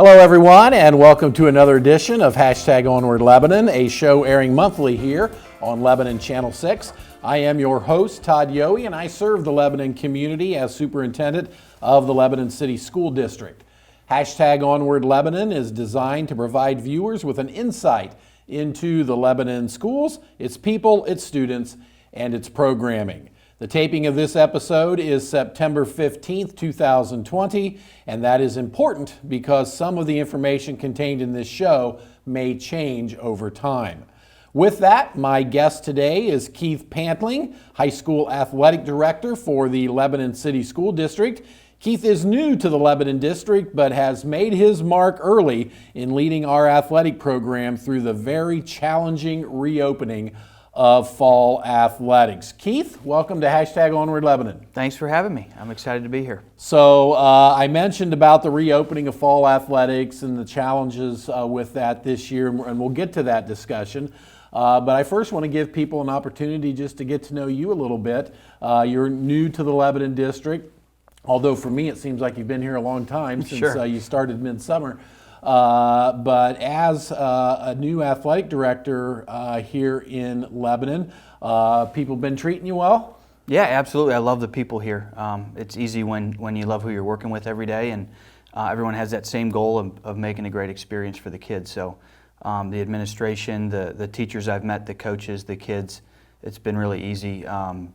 Hello everyone, and welcome to another edition of #Onward Lebanon, a show airing monthly here on Lebanon Channel 6. I am your host, Todd Yohe, and I serve the Lebanon community as superintendent of the Lebanon City School District. #Onward Lebanon is designed to provide viewers with an insight into the Lebanon schools, its people, its students, and its programming. The taping of this episode is September 15th, 2020, and that is important because some of the information contained in this show may change over time. With that, my guest today is Keith Pantling, High School Athletic Director for the Lebanon City School District. Keith is new to the Lebanon District, but has made his mark early in leading our athletic program through the very challenging reopening of fall athletics. Keith, welcome to #Onward Lebanon. Thanks for having me. I'm excited to be here. So I mentioned about the reopening of fall athletics and the challenges with that this year, and we'll get to that discussion. But I first want to give people an opportunity just to get to know you a little bit. You're new to the Lebanon District, although for me it seems like you've been here a long time since you started midsummer. But as a new athletic director here in Lebanon, people been treating you well? Yeah, absolutely. I love the people here. It's easy when you love who you're working with every day, and everyone has that same goal of making a great experience for the kids. So the administration, the teachers I've met, the coaches, the kids, it's been really easy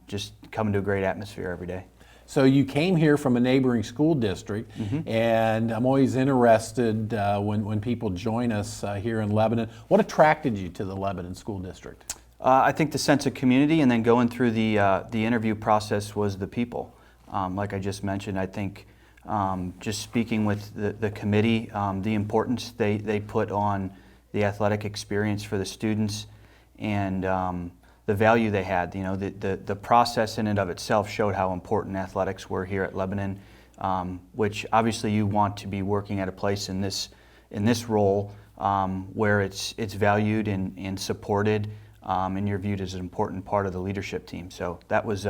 just coming to a great atmosphere every day. So you came here from a neighboring school district, and I'm always interested when people join us here in Lebanon. What attracted you to the Lebanon School District? I think the sense of community, and then going through the interview process was the people. Like I just mentioned, I think just speaking with the committee, the importance they put on the athletic experience for the students, and the value they had. You know, the process in and of itself showed how important athletics were here at Lebanon, which obviously you want to be working at a place in this role where it's valued and supported, and you're viewed as an important part of the leadership team. So that was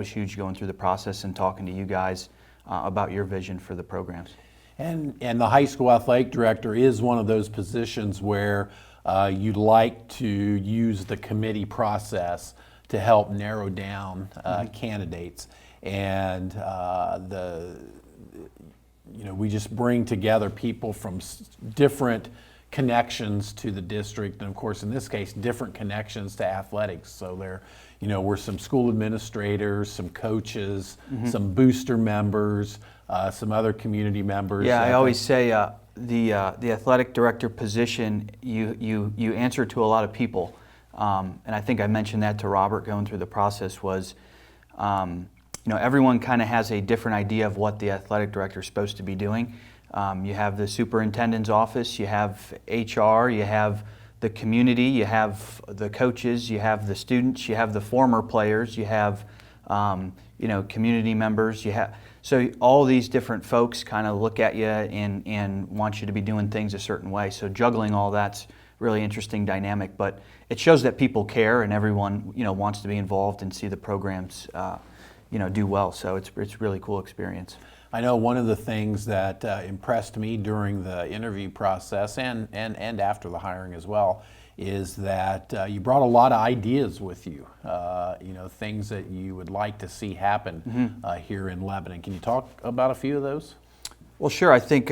huge going through the process and talking to you guys about your vision for the programs. And the high school athletic director is one of those positions where you'd like to use the committee process to help narrow down candidates, and we just bring together people from different connections to the district, and of course in this case different connections to athletics. So there, we're some school administrators, some coaches, some booster members, some other community members. Yeah, I always say the athletic director position, you answer to a lot of people, and I think I mentioned that to Robert going through the process was, everyone kind of has a different idea of what the athletic director is supposed to be doing. You have the superintendent's office, you have HR, you have the community, you have the coaches, you have the students, you have the former players, you have community members, so all these different folks kind of look at you and want you to be doing things a certain way. So juggling all that's really interesting dynamic, but it shows that people care and everyone wants to be involved and see the programs do well. So it's a really cool experience. I know one of the things that impressed me during the interview process and after the hiring as well is that you brought a lot of ideas with you, things that you would like to see happen here in Lebanon. Can you talk about a few of those? Well, sure. I think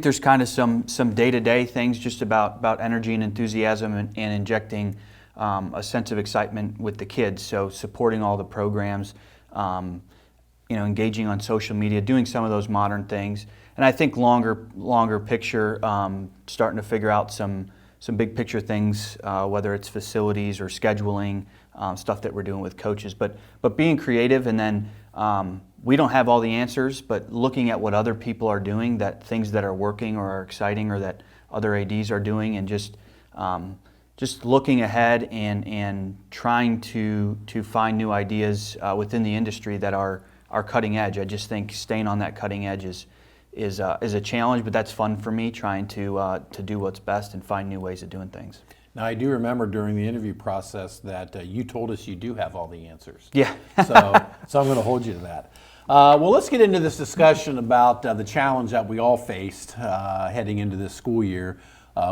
there's kind of some day-to-day things just about energy and enthusiasm and injecting a sense of excitement with the kids. So supporting all the programs, engaging on social media, doing some of those modern things. And I think longer picture, starting to figure out some big picture things, whether it's facilities or scheduling, stuff that we're doing with coaches. But being creative, and then we don't have all the answers, but looking at what other people are doing, things that are working or are exciting or that other ADs are doing, and just looking ahead and trying to find new ideas within the industry that are cutting edge. I just think staying on that cutting edge is a challenge, but that's fun for me, trying to do what's best and find new ways of doing things. Now, I do remember during the interview process that you told us you do have all the answers. Yeah. So I'm going to hold you to that. Well, let's get into this discussion about the challenge that we all faced heading into this school year,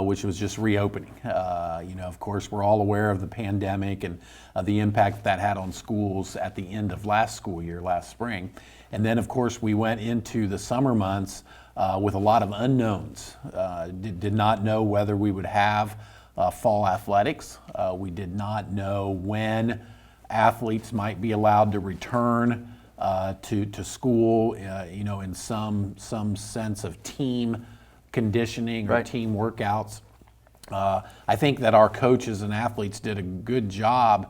which was just reopening. Of course, we're all aware of the pandemic and the impact that had on schools at the end of last school year, last spring. And then, of course, we went into the summer months with a lot of unknowns. Did not know whether we would have fall athletics. We did not know when athletes might be allowed to return to school, in some sense of team conditioning or Right. team workouts. I think that our coaches and athletes did a good job,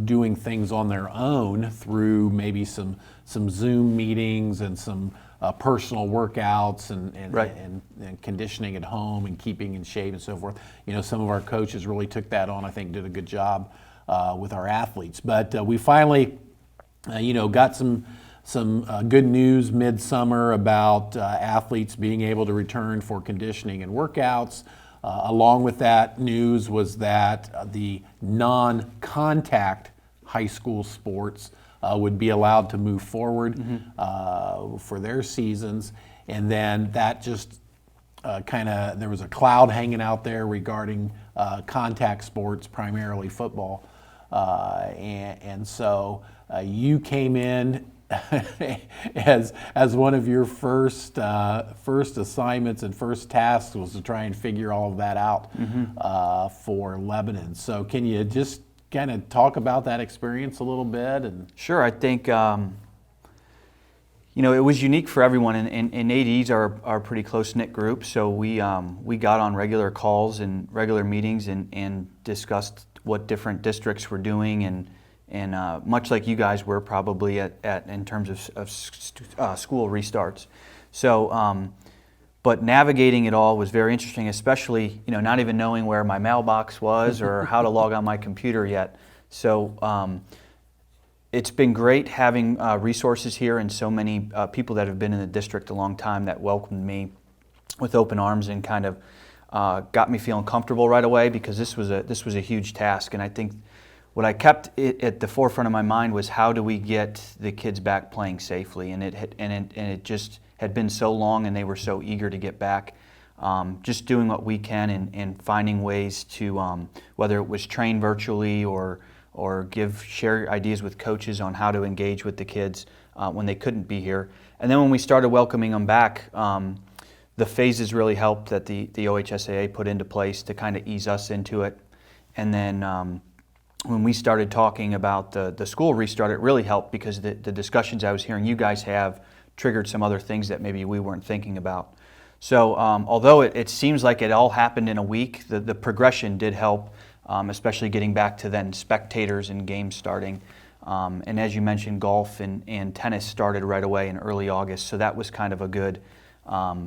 doing things on their own through maybe some Zoom meetings and some personal workouts Right. and conditioning at home and keeping in shape and so forth. Some of our coaches really took that on. I think did a good job with our athletes. But we finally, got some good news midsummer about athletes being able to return for conditioning and workouts. Along with that news was that the non-contact high school sports would be allowed to move forward for their seasons. And then that just there was a cloud hanging out there regarding contact sports, primarily football. So you came in as one of your first assignments and first tasks was to try and figure all of that out for Lebanon. So can you just kind of talk about that experience a little bit? And Sure. I think it was unique for everyone, and ADs are a pretty close-knit group, so we got on regular calls and regular meetings and discussed what different districts were doing, and much like you guys were probably at in terms of school restarts. So, but navigating it all was very interesting, especially not even knowing where my mailbox was or how to log on my computer yet. So it's been great having resources here and so many people that have been in the district a long time that welcomed me with open arms and kind of got me feeling comfortable right away, because this was a huge task. And I think what I kept at the forefront of my mind was, how do we get the kids back playing safely? And it just had been so long, and they were so eager to get back. Just doing what we can and finding ways to, whether it was train virtually or share ideas with coaches on how to engage with the kids when they couldn't be here. And then when we started welcoming them back, the phases really helped that the OHSAA put into place to kind of ease us into it. And then when we started talking about the school restart, it really helped, because the discussions I was hearing you guys have triggered some other things that maybe we weren't thinking about. So although it seems like it all happened in a week, the progression did help, especially getting back to then spectators and games starting. And as you mentioned, golf and tennis started right away in early August, so that was kind of a good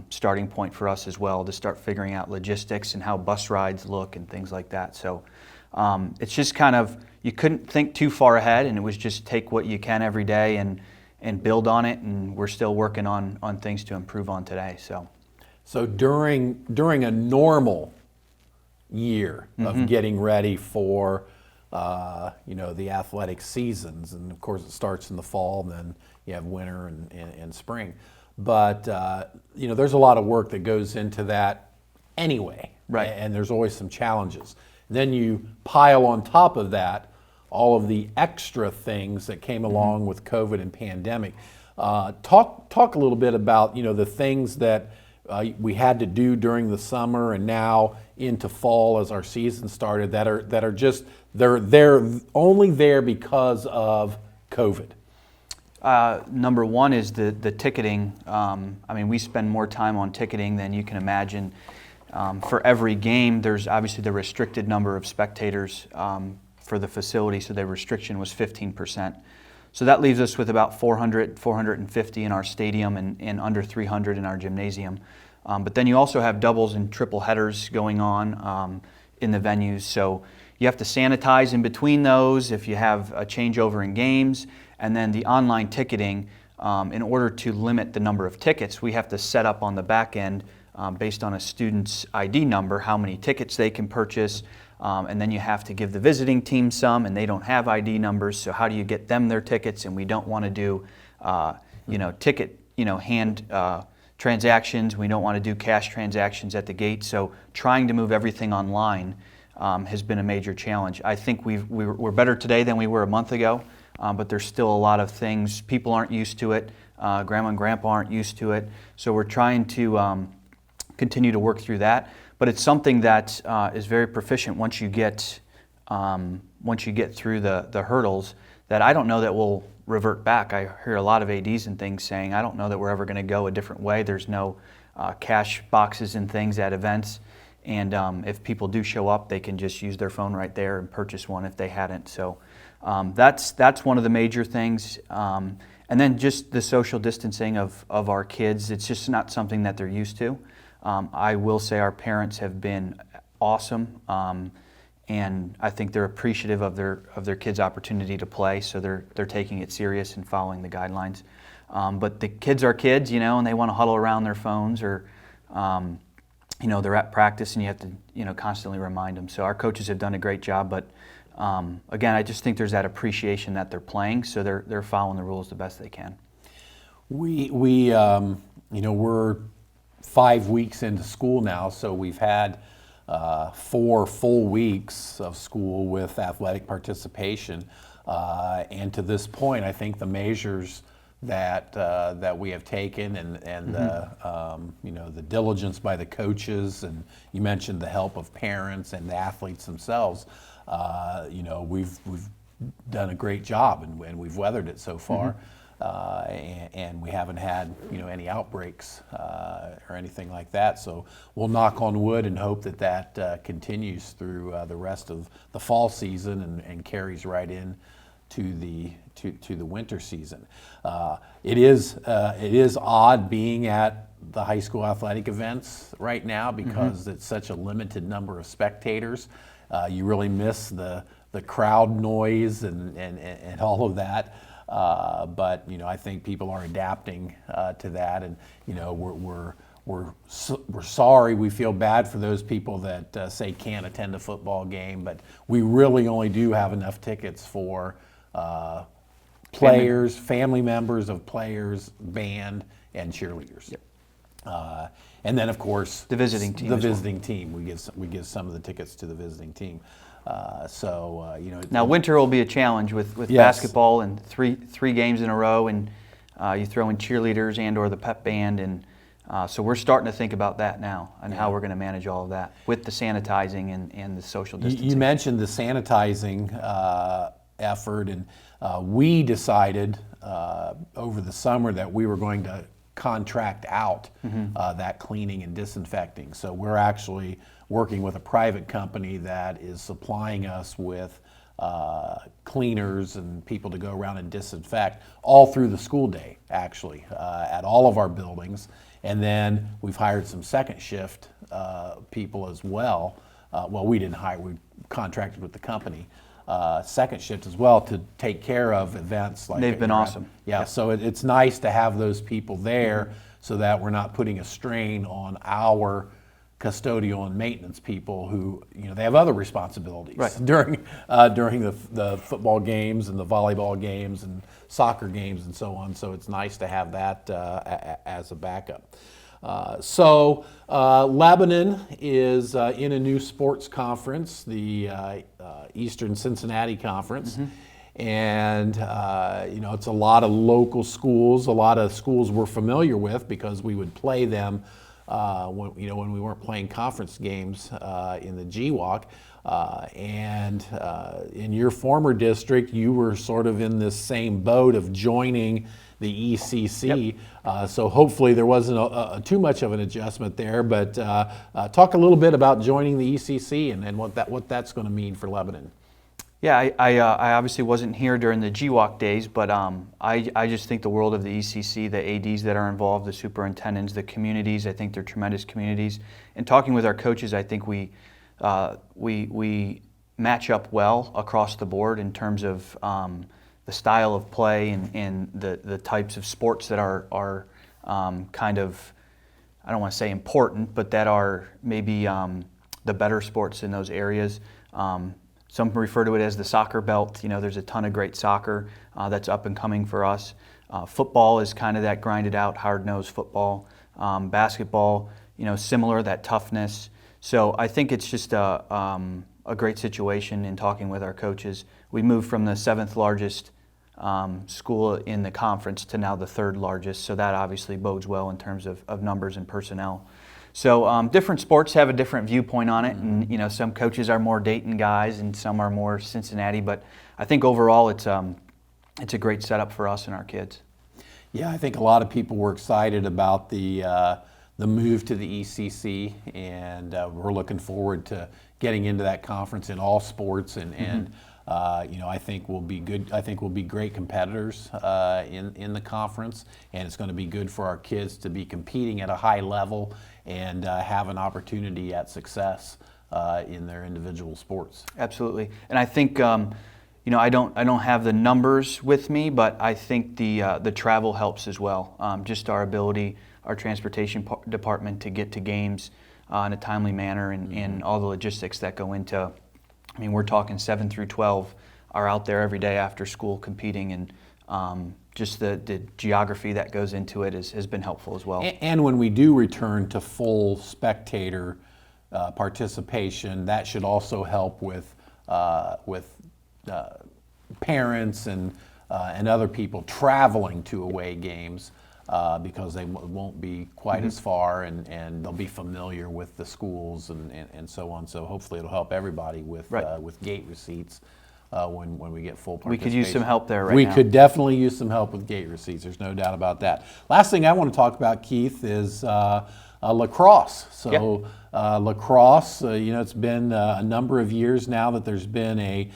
starting point for us as well, to start figuring out logistics and how bus rides look and things like that. So it's just kind of, you couldn't think too far ahead, and it was just take what you can every day and build on it, and we're still working on things to improve on today. So during a normal year of getting ready for the athletic seasons, and of course it starts in the fall, and then you have winter and spring, but there's a lot of work that goes into that anyway, Right. And there's always some challenges. Then you pile on top of that all of the extra things that came along with COVID and pandemic. Talk a little bit about the things that we had to do during the summer and now into fall as our season started that are just they're only there because of COVID. Number one is the ticketing. We spend more time on ticketing than you can imagine. For every game, there's obviously the restricted number of spectators for the facility, so the restriction was 15%. So that leaves us with about 400, 450 in our stadium and under 300 in our gymnasium. But then you also have doubles and triple headers going on in the venues. So you have to sanitize in between those if you have a changeover in games. And then the online ticketing, in order to limit the number of tickets, we have to set up on the back end based on a student's ID number, how many tickets they can purchase. And then you have to give the visiting team some, and they don't have ID numbers, so how do you get them their tickets? And we don't want to do, ticket, hand transactions. We don't want to do cash transactions at the gate. So trying to move everything online has been a major challenge. I think we're better today than we were a month ago, but there's still a lot of things. People aren't used to it. Grandma and grandpa aren't used to it. So we're trying to continue to work through that. But it's something that is very proficient once you get through the hurdles, that I don't know that we'll revert back. I hear a lot of ADs and things saying, I don't know that we're ever going to go a different way. There's no cash boxes and things at events. And if people do show up, they can just use their phone right there and purchase one if they hadn't. So that's one of the major things. And then just the social distancing of our kids. It's just not something that they're used to. I will say our parents have been awesome, and I think they're appreciative of their kids' opportunity to play, so they're taking it serious and following the guidelines. But the kids are kids, and they want to huddle around their phones, or they're at practice, and you have to constantly remind them. So our coaches have done a great job, but again, I just think there's that appreciation that they're playing, so they're following the rules the best they can. We're 5 weeks into school now, so we've had 4 full weeks of school with athletic participation, and to this point, I think the measures that we have taken and the diligence by the coaches, and you mentioned the help of parents and the athletes themselves, we've done a great job, and we've weathered it so far. And we haven't had any outbreaks or anything like that. So we'll knock on wood and hope that continues through the rest of the fall season and carries right in to the winter season. It is odd being at the high school athletic events right now because it's such a limited number of spectators. You really miss the crowd noise and all of that. But I think people are adapting to that, and we're sorry. We feel bad for those people that say can't attend a football game, but we really only do have enough tickets for players, family members of players, band, and cheerleaders. Yep. And then, of course, the visiting team. The visiting team. We give some of the tickets to the visiting team. Now winter will be a challenge with yes. basketball and three games in a row, and you throw in cheerleaders and/or the pep band, and so we're starting to think about that now and how we're going to manage all of that with the sanitizing and the social distancing. You mentioned the sanitizing effort, and we decided over the summer that we were going to contract out that cleaning and disinfecting. So we're actually working with a private company that is supplying us with cleaners and people to go around and disinfect all through the school day, actually, at all of our buildings. And then we've hired some second shift people as well. Well, we didn't hire, we contracted with the company. Second shift as well to take care of events like they've been awesome. Yeah, yep. So it's nice to have those people there so that we're not putting a strain on our custodial and maintenance people who they have other responsibilities during the football games and the volleyball games and soccer games and so on. So it's nice to have that as a backup. Lebanon is in a new sports conference, the Eastern Cincinnati Conference. And it's a lot of local schools, a lot of schools we're familiar with because we would play them when we weren't playing conference games in the GWAC. And in your former district, you were sort of in this same boat of joining the ECC. Yep. So hopefully there wasn't too much of an adjustment there. But talk a little bit about joining the ECC and what that's going to mean for Lebanon. Yeah, I obviously wasn't here during the GWAC days, but I just think the world of the ECC, the ADs that are involved, the superintendents, the communities, I think they're tremendous communities. And talking with our coaches, I think we match up well across the board in terms of the style of play and the types of sports that are kind of I don't want to say important, but that are maybe the better sports in those areas. Some refer to it as the soccer belt. There's a ton of great soccer that's up and coming for us. Football is kind of that grinded out, hard-nosed football. Basketball, similar, that toughness. So I think it's just a great situation in talking with our coaches. We moved from the 7th largest school in the conference to now the 3rd largest, so that obviously bodes well in terms of numbers and personnel. So different sports have a different viewpoint on it, and some coaches are more Dayton guys and some are more Cincinnati, but I think overall it's a great setup for us and our kids. Yeah, I think a lot of people were excited about the move to the ECC, and we're looking forward to getting into that conference in all sports, and I think we'll be good. I think we'll be great competitors in the conference, and it's going to be good for our kids to be competing at a high level and have an opportunity at success in their individual sports. Absolutely, and I think I don't have the numbers with me, but I think the travel helps as well. Just our ability, our transportation department to get to games in a timely manner, and all the logistics that go into. I mean, we're talking 7 through 12 are out there every day after school competing, and just the geography that goes into it has been helpful as well. And when we do return to full spectator participation, that should also help with parents and other people traveling to away games because they won't be quite as far, and they'll be familiar with the schools and so on. So hopefully it'll help everybody with gate receipts when we get full participation. We could use some help there now. We could definitely use some help with gate receipts. There's no doubt about that. Last thing I want to talk about, Keith, is lacrosse. So lacrosse, it's been a number of years now that there's been a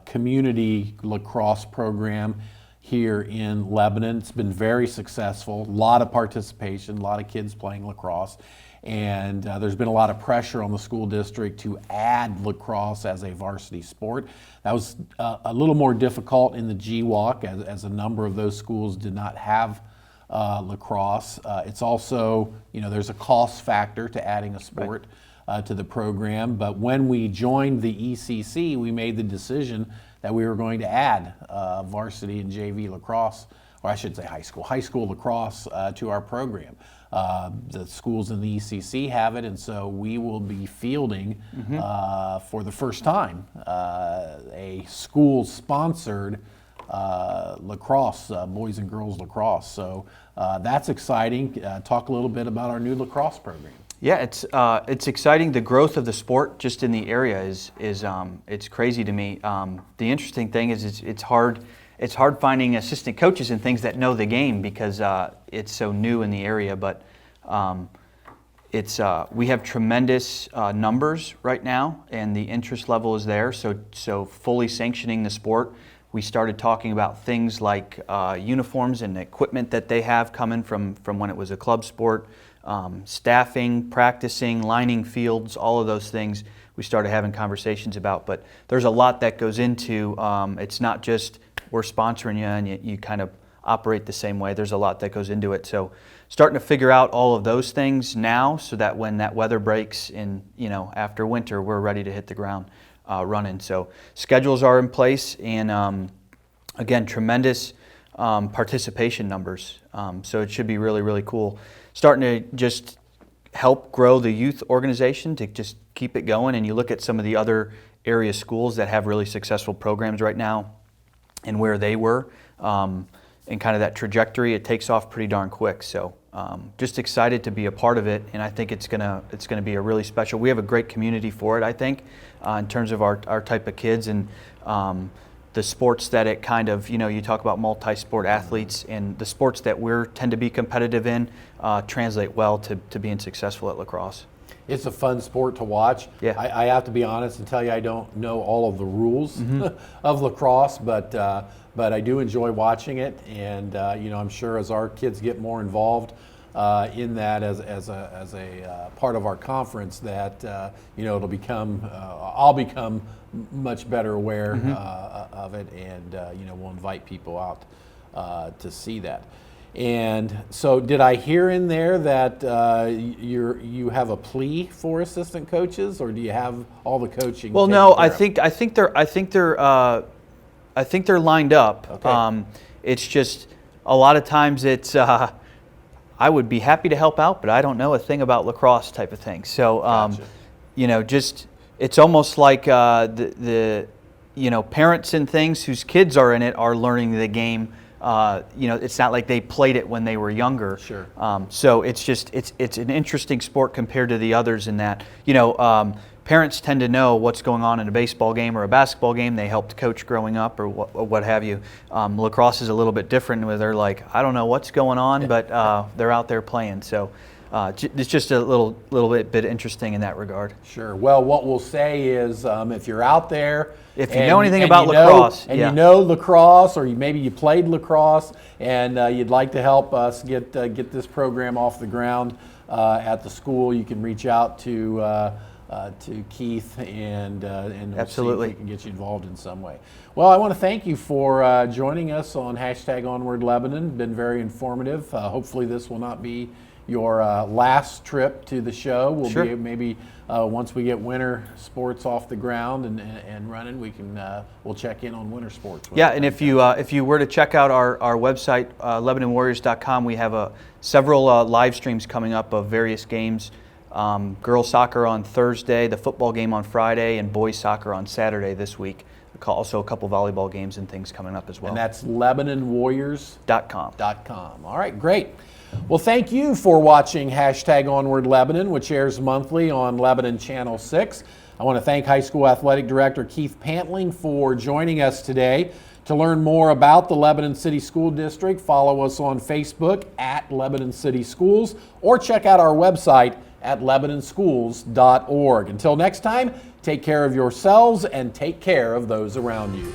community lacrosse program here in Lebanon. It's been very successful, a lot of participation, a lot of kids playing lacrosse, and there's been a lot of pressure on the school district to add lacrosse as a varsity sport. That was a little more difficult in the GWAC as a number of those schools did not have lacrosse. It's also, there's a cost factor to adding a sport to the program, but when we joined the ECC, we made the decision that we were going to add varsity and JV lacrosse, or I should say high school lacrosse to our program. The schools in the ECC have it, and so we will be fielding for the first time a school-sponsored lacrosse, boys and girls lacrosse. So that's exciting. Talk a little bit about our new lacrosse program. Yeah, it's exciting. The growth of the sport just in the area is it's crazy to me. The interesting thing is it's hard finding assistant coaches and things that know the game because it's so new in the area. But we have tremendous numbers right now, and the interest level is there. So fully sanctioning the sport. We started talking about things like uniforms and equipment that they have coming from when it was a club sport. Staffing, practicing, lining fields, all of those things we started having conversations about. But there's a lot that goes into it's not just we're sponsoring you and you kind of operate the same way. There's a lot that goes into it. So starting to figure out all of those things now so that when that weather breaks in, after winter, we're ready to hit the ground running. So schedules are in place, and again, tremendous participation numbers. So it should be really, really cool. Starting to just help grow the youth organization to just keep it going. And you look at some of the other area schools that have really successful programs right now and where they were and kind of that trajectory, it takes off pretty darn quick. So just excited to be a part of it, and I think it's gonna be a really special. We have a great community for it, I think, in terms of our type of kids and the sports that it kind of, you talk about multi-sport athletes, and the sports that we tend to be competitive in translate well to being successful at lacrosse. It's a fun sport to watch. Yeah. I have to be honest and tell you I don't know all of the rules of lacrosse, but I do enjoy watching it, and I'm sure as our kids get more involved in that as a part of our conference, that it'll become I'll become much better aware of it, and we'll invite people out to see that. And so, did I hear in there that you have a plea for assistant coaches, or do you have all the coaching? Well, taken no, care I think they're lined up. Okay. It's just a lot of times it's I would be happy to help out, but I don't know a thing about lacrosse type of thing. So Gotcha. just it's almost like the parents and things whose kids are in it are learning the game. It's not like they played it when they were younger. Sure. So it's an interesting sport compared to the others in that, parents tend to know what's going on in a baseball game or a basketball game. They helped coach growing up or what have you. Lacrosse is a little bit different where they're like, I don't know what's going on, but they're out there playing. So it's just a little bit interesting in that regard. Sure. Well, what we'll say is if you're out there, if you know anything about lacrosse, and you know lacrosse, or maybe you played lacrosse, and you'd like to help us get this program off the ground at the school, you can reach out to Keith and we'll Absolutely. see if we can get you involved in some way. Well, I want to thank you for joining us on #OnwardLebanon. Been very informative. Hopefully, this will not be your last trip to the show. We'll Sure. be maybe once we get winter sports off the ground and running, we'll check in on winter sports. Yeah, and if you were to check out our website, LebanonWarriors.com, we have several live streams coming up of various games. Girls soccer on Thursday, the football game on Friday, and boys soccer on Saturday this week. Also a couple volleyball games and things coming up as well. And that's LebanonWarriors.com. All right, great. Well, thank you for watching #OnwardLebanon, which airs monthly on Lebanon Channel 6. I want to thank High School Athletic Director Keith Pantling for joining us today. To learn more about the Lebanon City School District, follow us on Facebook at Lebanon City Schools, or check out our website at LebanonSchools.org. Until next time, take care of yourselves and take care of those around you.